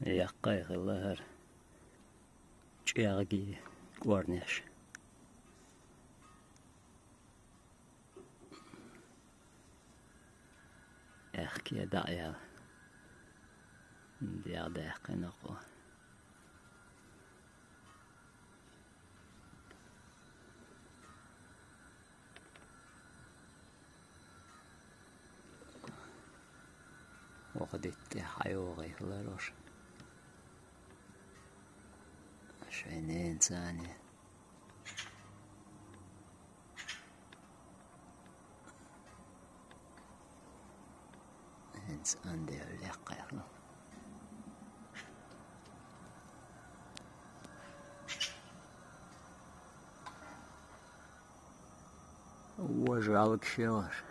يقاي غلار جياغي قوارنيش اخكي دايا ديا داقي نقو وقدت حيوغي غلاروش شينين ثانية إنسان دي اللقاء وجعلك شواش